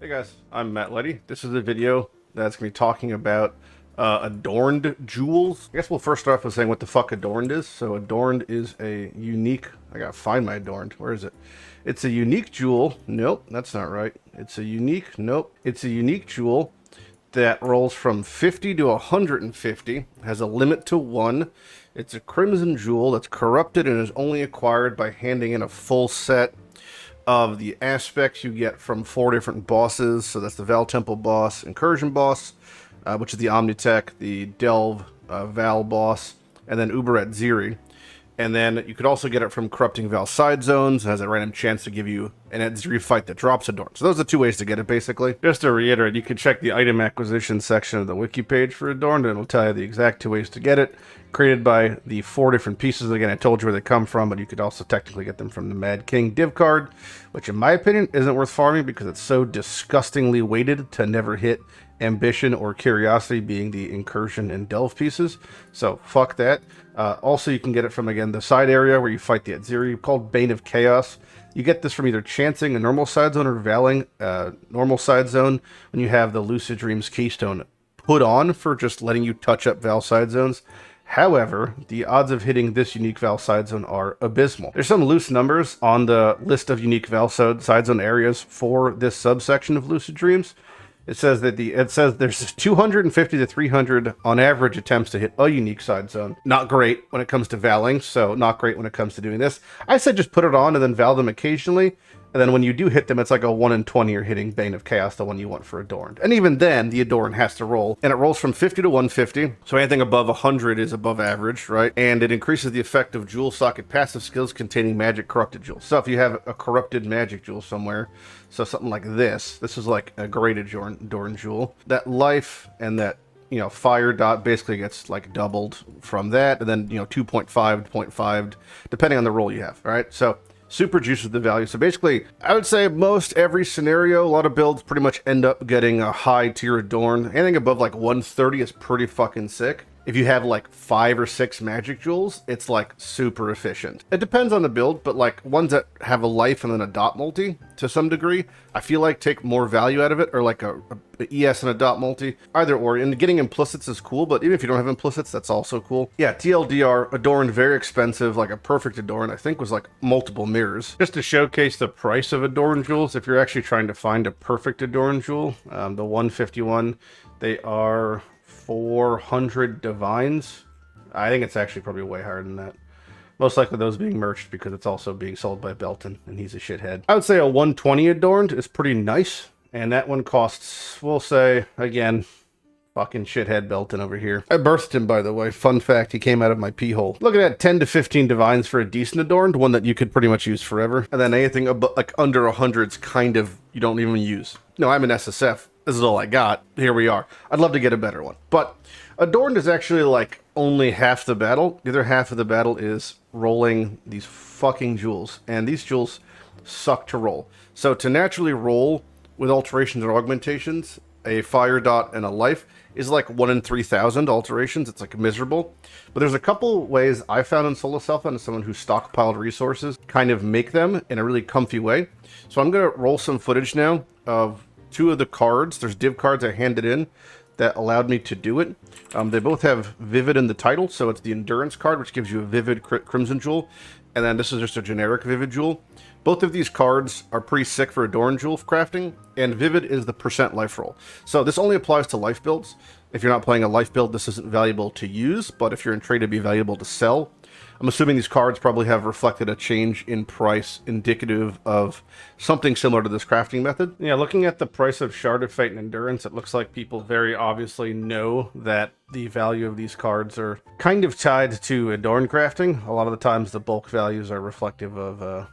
Hey guys, I'm Matt Lighty. This is a video that's going to be talking about adorned jewels. I guess we'll first start off with saying what the fuck adorned is. So adorned is a unique, I gotta find my adorned, where is it? It's a unique jewel, nope, that's not right. It's a unique, nope, it's a unique jewel that rolls from 50 to 150, has a limit to 1. It's a crimson jewel that's corrupted and is only acquired by handing in a full set of the aspects you get from 4 different bosses. So that's the Val Temple boss, Incursion boss, which is the Omnitech, the Delve Val boss, and then Uberat Ziri. And then you could also get it from corrupting Val side zones. It has a random chance to give you an Ziri fight that drops Adorned. So those are 2 ways to get it, basically. Just to reiterate, you can check the item acquisition section of the wiki page for Adorned, and it'll tell you the exact 2 ways to get it. Created by the 4 different pieces. Again, I told you where they come from, but you could also technically get them from the Mad King div card, which in my opinion isn't worth farming because it's so disgustingly weighted to never hit Ambition or Curiosity, being the Incursion and Delve pieces. So fuck that. Also, you can get it from, again, the side area where you fight the Ziri, called Bane of Chaos. You get this from either chancing a normal side zone or valing normal side zone when you have the Lucid Dreams Keystone put on for just letting you touch up Val side zones. However, the odds of hitting this unique Val side zone are abysmal. There's some loose numbers on the list of unique Val side zone areas for this subsection of Lucid Dreams. It says that there's 250 to 300 on average attempts to hit a unique side zone. Not great when it comes to valing, so not great when it comes to doing this. I said just put it on and then val them occasionally. And then when you do hit them, it's like a 1 in 20 you're hitting Bane of Chaos, the one you want for Adorned. And even then, the Adorned has to roll. And it rolls from 50 to 150. So anything above 100 is above average, right? And it increases the effect of jewel socket passive skills containing magic corrupted jewels. So if you have a corrupted magic jewel somewhere, so something like this is like a great Adorned jewel. That life and that, you know, fire dot basically gets like doubled from that. And then, you know, 2.5, 0.5, depending on the roll you have, all right? So super juices the value. So basically, I would say most every scenario, a lot of builds pretty much end up getting a high tier Adorned. Anything above like 130 is pretty fucking sick. If you have like 5 or 6 magic jewels, it's like super efficient. It depends on the build, but like ones that have a life and then a dot multi to some degree, I feel like take more value out of it, or like a ES and a dot multi, either or. And getting implicits is cool, but even if you don't have implicits, that's also cool. Yeah, TLDR, Adorned, very expensive. Like a perfect Adorned, I think, was like multiple mirrors. Just to showcase the price of Adorned jewels, if you're actually trying to find a perfect Adorned jewel, the 151, they are 400 divines. I think it's actually probably way higher than that. Most likely those being merged because it's also being sold by Belton, and he's a shithead. I would say a 120 Adorned is pretty nice, and that one costs, we'll say, again, fucking shithead Belton over here. I birthed him, by the way. Fun fact, he came out of my pee hole. Looking at 10 to 15 divines for a decent Adorned, one that you could pretty much use forever. And then anything like under 100's kind of, you don't even use. No, I'm an SSF. This is all I got. Here we are. I'd love to get a better one. But Adorned is actually like only half the battle. The other half of the battle is rolling these fucking jewels. And these jewels suck to roll. So to naturally roll with alterations or augmentations, a fire dot and a life is like 1 in 3,000 alterations. It's like miserable. But there's a couple ways I found in Solo Self and as someone who stockpiled resources, kind of make them in a really comfy way. So I'm going to roll some footage now of 2 of the cards. There's div cards I handed in that allowed me to do it. They both have Vivid in the title, so it's the Endurance card, which gives you a Vivid Crimson Jewel, and then this is just a generic Vivid Jewel. Both of these cards are pretty sick for Adorned Jewel crafting, and Vivid is the percent life roll. So this only applies to life builds. If you're not playing a life build, this isn't valuable to use, but if you're in trade, it'd be valuable to sell. I'm assuming these cards probably have reflected a change in price indicative of something similar to this crafting method. Yeah, looking at the price of Shard of Fate and Endurance, it looks like people very obviously know that the value of these cards are kind of tied to Adorned crafting. A lot of the times the bulk values are reflective of a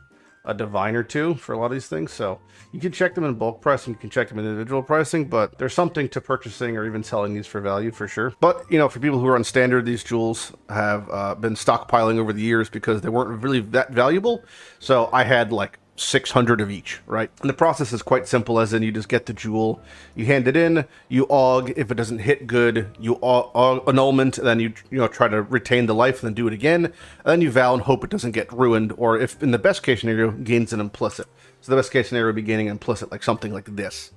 divine or 2 for a lot of these things, so you can check them in bulk pricing, you can check them in individual pricing, but there's something to purchasing or even selling these for value for sure. But, you know, for people who are on standard, these jewels have been stockpiling over the years because they weren't really that valuable, so I had like 600 of each, right? And the process is quite simple, as in you just get the jewel, you hand it in, you aug. If it doesn't hit good, you annulment, then you try to retain the life and then do it again, and then you vow and hope it doesn't get ruined, or if in the best case scenario gains an implicit. So the best case scenario would be gaining implicit, like something like this.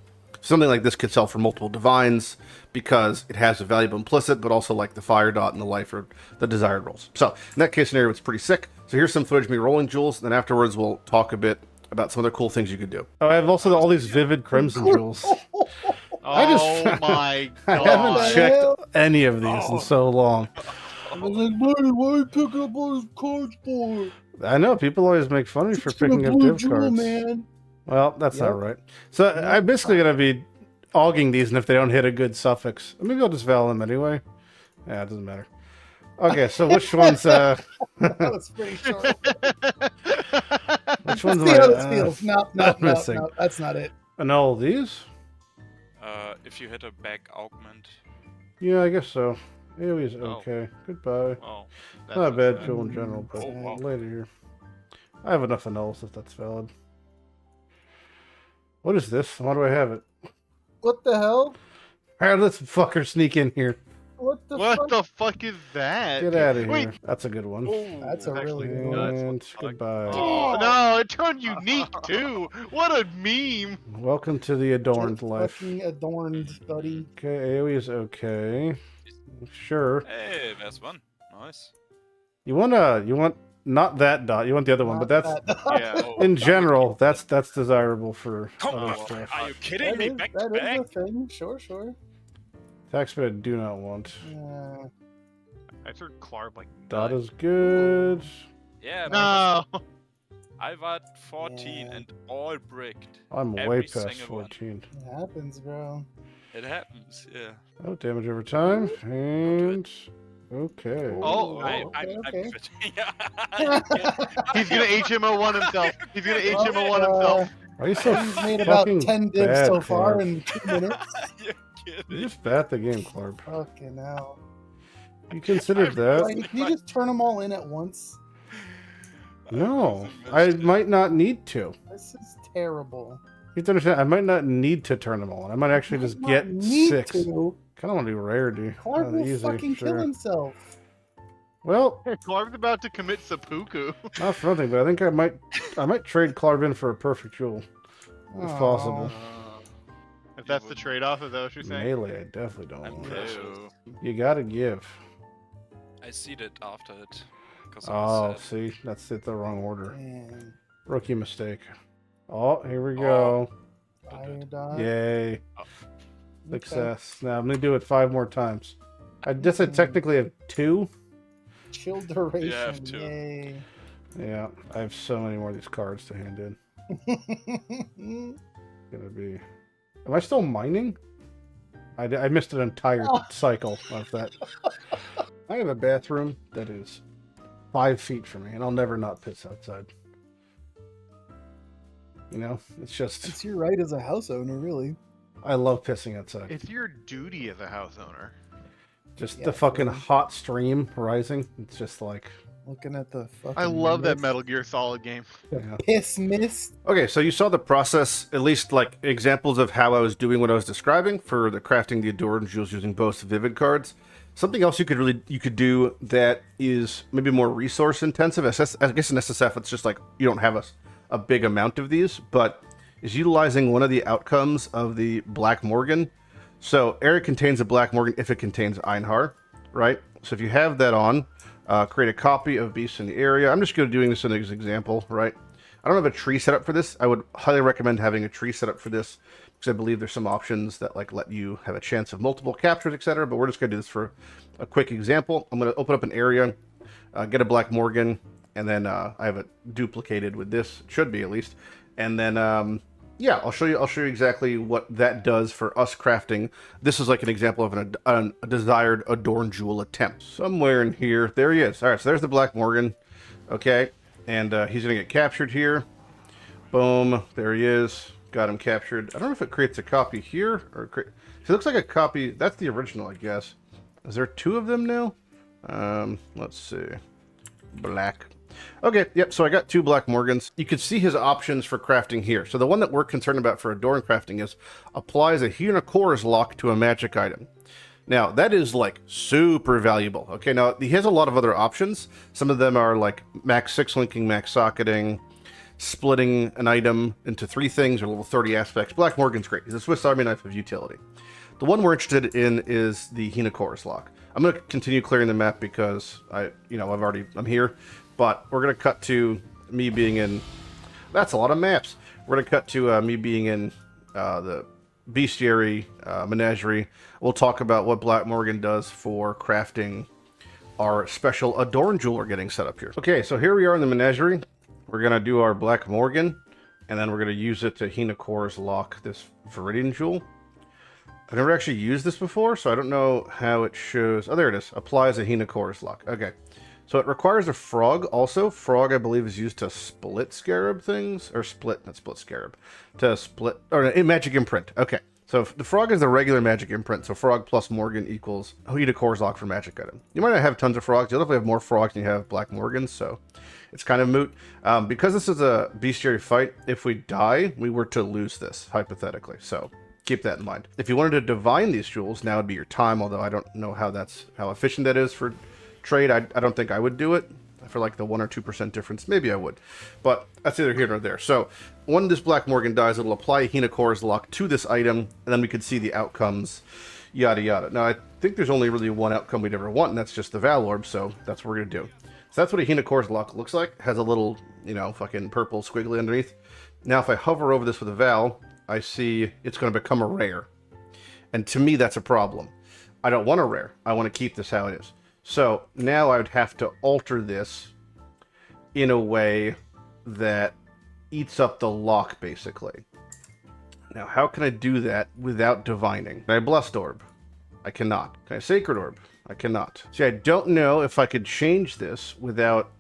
Something like this could sell for multiple divines because it has a valuable implicit, but also like the fire dot and the life or the desired rolls. So in that case scenario, it's pretty sick. So here's some footage of me rolling jewels, and then afterwards we'll talk a bit about some other cool things you could do. Oh, I have also all these vivid crimson jewels. Oh my god. I haven't checked any of these in so long. I was like, buddy, why are you picking up all these cards for? I know, people always make fun of me for picking up div cards. Man. Well, that's not right. So I'm basically going to be auging these, and if they don't hit a good suffix, maybe I'll just val them anyway. Yeah, it doesn't matter. Okay, so which one's... That was pretty short. Which one's No, that's not it. Annul these? If you hit a back augment. Yeah, I guess so. AoE's okay. Goodbye. Oh, Not a bad jewel in general, but later here. I have enough annuls if that's valid. What is this? Why do I have it? What the hell? Alright, let's fucker sneak in here. What the fuck is that? Get out of here. Wait. That's a good one. Oh, That's a really good one. And goodbye. Oh, no, it turned unique too. What a meme. Welcome to the adorned It's life. fucking adorned, buddy. Okay, AoE is okay. Sure. Hey, there's one. Nice. You want not that dot, you want the other one, but that's Yeah. in general, that's desirable for Come other on, stuff. are you kidding me? Back to That back. is a thing. Sure. Taxpayer I do not want. I heard Clark like Dot is good. Yeah. no. I got 14 Yeah. and all bricked. I'm Every way past single one. 14. It happens, bro. It happens. Yeah. Oh, damage over time. And okay. Oh, I'm okay. yeah. He's gonna HMO1 himself. He's gonna HMO1 himself. Why are you so He's made about fucking 10 divs bad, so far Clark? in 2 minutes. You're You kidding. just bat the game, Clark. Fucking hell. You considered that? Like, can you just turn them all in at once? No, I might not need to. This is terrible. You have to understand, I might not need to turn them all in. I might actually just Not get need 6. to. Kind of want to do rarity. Clark will fucking kill himself. Well, Clark's about to commit seppuku. not for nothing, but I think I might trade Clark in for a perfect jewel, if possible. If that's the trade-off, is that what you're saying? Melee, I definitely don't I'm want. precious. You gotta give. I see that after it. 'Cause I Oh, was sad. see, that's it, the wrong order. Man. Rookie mistake. Oh, here we go. Fire dot. Yay. Oh. Success. Now I'm gonna do it 5 more times. I guess I technically have 2. Chill duration. Yeah, I have 2. Yay. Yeah, I have so many more of these cards to hand in. Gonna be. Am I still mining? I missed an entire cycle of that. I have a bathroom that is 5 feet from me, and I'll never not piss outside. You know, it's just. It's your right as a house owner, really. I love pissing outside. It's your duty as a house owner. Just Yeah, the fucking really. hot stream rising. It's just like. Looking at the fucking. I love that mist. Metal Gear Solid game. Yeah. Piss mist. Okay, so you saw the process, at least like examples of how I was doing what I was describing for the crafting the Adorned jewels using both Vivid cards. Something else you could do that is maybe more resource intensive. I guess in SSF it's just like you don't have a big amount of these, but is utilizing one of the outcomes of the Black Morrigan. So area contains a Black Morrigan if it contains Einhar, right? So if you have that on, create a copy of Beasts in the area. I'm just going to doing this in an example, right? I don't have a tree set up for this. I would highly recommend having a tree set up for this because I believe there's some options that like let you have a chance of multiple captures, etc. But we're just going to do this for a quick example. I'm going to open up an area, get a Black Morrigan, and then I have it duplicated with this. It should be at least, and then yeah, I'll show you exactly what that does for us crafting. This is like an example of a desired Adorned jewel attempt. Somewhere in here, there he is. All right, so there's the Black Morrigan. Okay, and he's gonna get captured here. Boom, there he is. Got him captured. I don't know if it creates a copy here or it looks like a copy. That's the original, I guess. Is there 2 of them now? Let's see. Black. Okay, yep, so I got 2 Black Morgans. You can see his options for crafting here. So the one that we're concerned about for Adorned crafting is applies a Unicor's lock to a magic item. Now, that is like super valuable. Okay, now he has a lot of other options. Some of them are like max 6 linking, max socketing. splitting an item into 3 things or level 30 aspects. Black Morgan's great. He's a Swiss Army knife of utility. The one we're interested in is the Hinocor's Lock. I'm going to continue clearing the map because I'm here, but we're going to cut to me being in. That's a lot of maps. We're going to cut to me being in the bestiary menagerie. We'll talk about what Black Morgan does for crafting our special Adorned jewel we're getting set up here. Okay, so here we are in the menagerie. We're going to do our Black Morgan, and then we're going to use it to Hinocor's Lock this Viridian jewel. I've never actually used this before, so I don't know how it shows. Oh, there it is. Applies a Hinocor's Lock. Okay. So it requires a frog also. Frog, I believe, is used to split scarab things. Or not split scarab. To split, or a magic imprint. Okay. So the frog is the regular magic imprint. So frog plus Morgan equals Hinocor's Lock for magic item. You might not have tons of frogs. You'll definitely have more frogs than you have Black Morgans, so it's kind of moot. Because this is a bestiary fight, if we die, we were to lose this, hypothetically. So keep that in mind. If you wanted to divine these jewels, now would be your time, although I don't know how efficient that is for trade. I don't think I would do it for like the 1 or 2% difference. Maybe I would, but that's either here or there. So when this Black Morgan dies, it'll apply Hinocor's Lock to this item, and then we could see the outcomes, yada yada. Now I think there's only really one outcome we'd ever want, and that's just the Val Orb, so that's what we're gonna do. So that's what a Hinocor's Lock looks like. It has a little, fucking purple squiggly underneath. Now if I hover over this with a Val, I see it's going to become a rare. And to me, that's a problem. I don't want a rare. I want to keep this how it is. So now I would have to alter this in a way that eats up the lock, basically. Now, how can I do that without divining? Can I Blessed Orb? I cannot. Can I Sacred Orb? I cannot. See, I don't know if I could change this without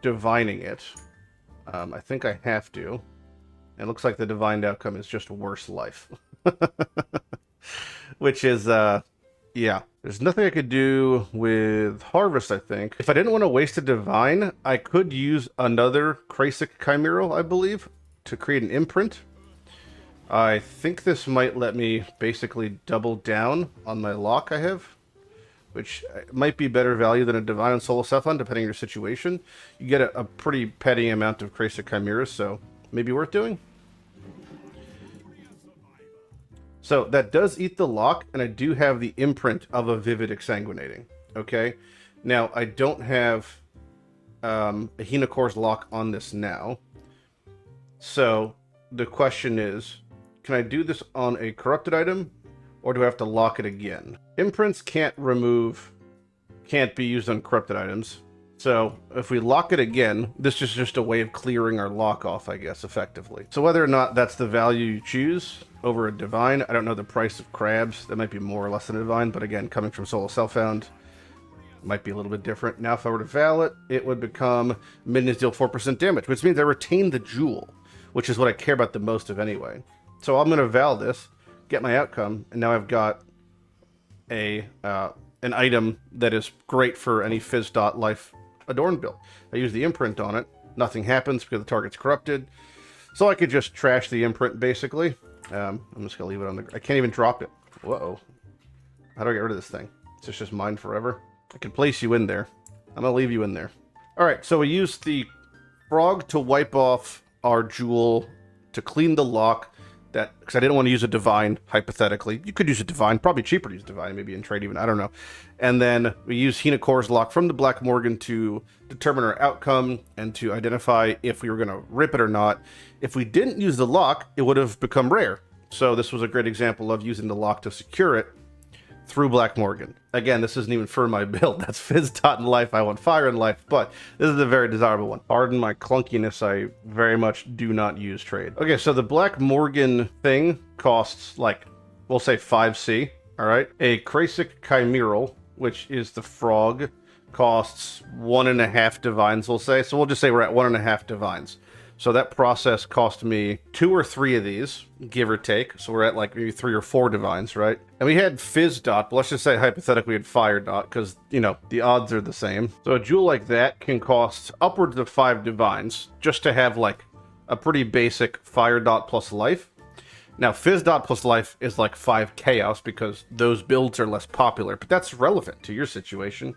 divining it. I think I have to. It looks like the divined outcome is just worse life. Which is, yeah. There's nothing I could do with Harvest, I think. If I didn't want to waste a divine, I could use another Krasic Chimeral, I believe, to create an imprint. I think this might let me basically double down on my lock I have, which might be better value than a divine and Soul Cephalon, depending on your situation. You get a pretty petty amount of Krasic Chimeras, so maybe worth doing. So that does eat the lock, and I do have the imprint of a Vivid Exsanguinating. Okay, now I don't have a Hinocor's Lock on this now. So the question is, can I do this on a corrupted item, or do I have to lock it again? Imprints can't be used on corrupted items. So if we lock it again, this is just a way of clearing our lock off, I guess, effectively. So whether or not that's the value you choose over a divine, I don't know the price of crabs. That might be more or less than a divine, but again, coming from Soul Self-Found, might be a little bit different. Now if I were to Val it, it would become minions deal 4% damage, which means I retain the jewel, which is what I care about the most of anyway. So I'm going to Val this, get my outcome, and now I've got an item that is great for any Fizz. Life Adorned build. I use the imprint on it. Nothing happens because the target's corrupted. So I could just trash the imprint, basically. I'm just going to leave it on the... I can't even drop it. Whoa. How do I get rid of this thing? It's just mine forever. I can place you in there. I'm going to leave you in there. Alright, so we used the frog to wipe off our jewel to clean the lock. Because I didn't want to use a divine, hypothetically. You could use a divine, probably cheaper to use divine, maybe in trade even, I don't know. And then we use Hinocor's Lock from the Black Morgan to determine our outcome and to identify if we were going to rip it or not. If we didn't use the lock, it would have become rare. So this was a great example of using the lock to secure it through Black Morgan. Again, this isn't even for my build. That's Fizz in life. I want fire in life, but this is a very desirable one. Pardon my clunkiness. I very much do not use trade. Okay, so the Black Morgan thing costs like, we'll say 5C. All right. A Krasic Chimeral, which is the frog, costs 1.5 divines, we'll say. So we'll just say we're at 1.5 divines. So that process cost me 2 or 3 of these, give or take. So we're at like maybe 3 or 4 divines, right? And we had Fizz, but let's just say hypothetically we had Fire, because, the odds are the same. So a jewel like that can cost upwards of 5 divines just to have like a pretty basic Fire plus life. Now Fizz plus life is like 5 chaos because those builds are less popular, but that's relevant to your situation.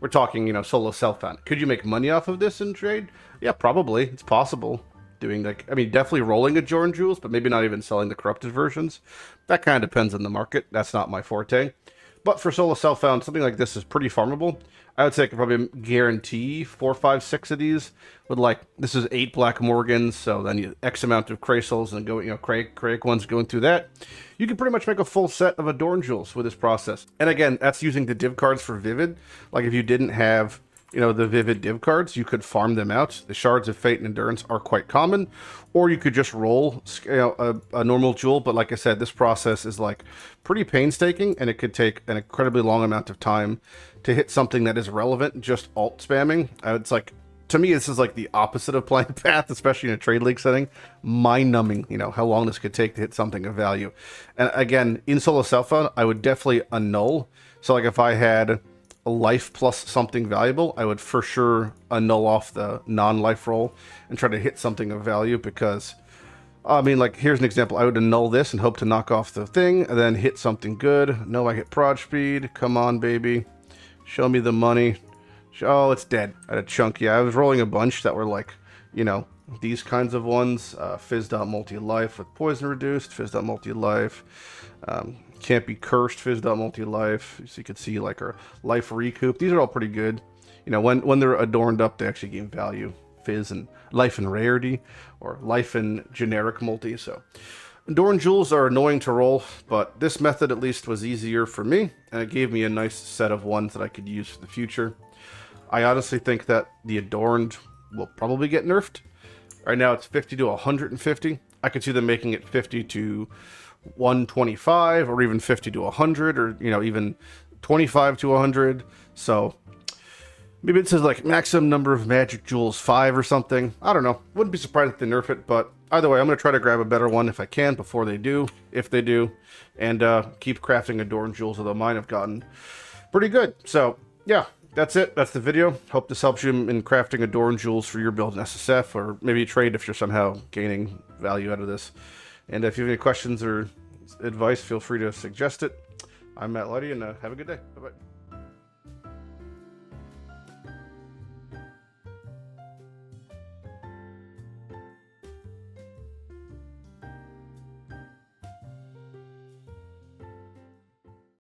We're talking, solo self-found. Could you make money off of this in trade? Yeah, probably. It's possible. doing like, I mean, definitely rolling Adorned jewels, but maybe not even selling the corrupted versions. That kind of depends on the market. That's not my forte. But for solo self-found, something like this is pretty farmable. I would say I could probably guarantee 4, 5, 6 of these with like, this is 8 black Morgans, so then you X amount of Crasels and go, you know, Crake ones going through that. You can pretty much make a full set of Adorned jewels with this process. And again, that's using the div cards for Vivid. Like if you didn't have, you know, the Vivid div cards, you could farm them out. The Shards of Fate and Endurance are quite common, or you could just roll, you know, a normal jewel. But like I said, this process is like pretty painstaking, and it could take an incredibly long amount of time to hit something that is relevant. Just alt spamming, it's like, to me, this is like the opposite of playing Path, especially in a trade league setting. Mind-numbing, you know, how long this could take to hit something of value. And again, in solo self-found, I would definitely annul. So like if I had a life plus something valuable, I would for sure annul off the non-life roll and try to hit something of value, because I mean, like, here's an example. I would annul this and hope to knock off the thing and then hit something good. No, I hit prod speed. Come on, baby. Show me the money. Oh, it's dead. I had a chunk. Yeah, I was rolling a bunch that were like, you know, these kinds of ones. Fizz.multi-life with poison reduced. Fizz.multi-life. Can't be cursed. Fizz.multi-life. So you could see like our life recoup. These are all pretty good. You know, when they're adorned up, they actually gain value. Fizz and life and rarity, or life and generic multi. So Adorned jewels are annoying to roll, but this method at least was easier for me, and it gave me a nice set of ones that I could use for the future. I honestly think that the Adorned will probably get nerfed. Right now it's 50 to 150. I could see them making it 50 to 125, or even 50 to 100, or, you know, even 25 to 100. So maybe it says like maximum number of magic jewels 5 or something. I don't know. Wouldn't be surprised if they nerf it, but either way, I'm going to try to grab a better one if I can before they do, if they do, and keep crafting Adorned jewels, although mine have gotten pretty good. So yeah, that's it. That's the video. Hope this helps you in crafting Adorned jewels for your build in SSF, or maybe trade if you're somehow gaining value out of this. And if you have any questions or advice, feel free to suggest it. I'm Matt Lighty, and have a good day. Bye-bye.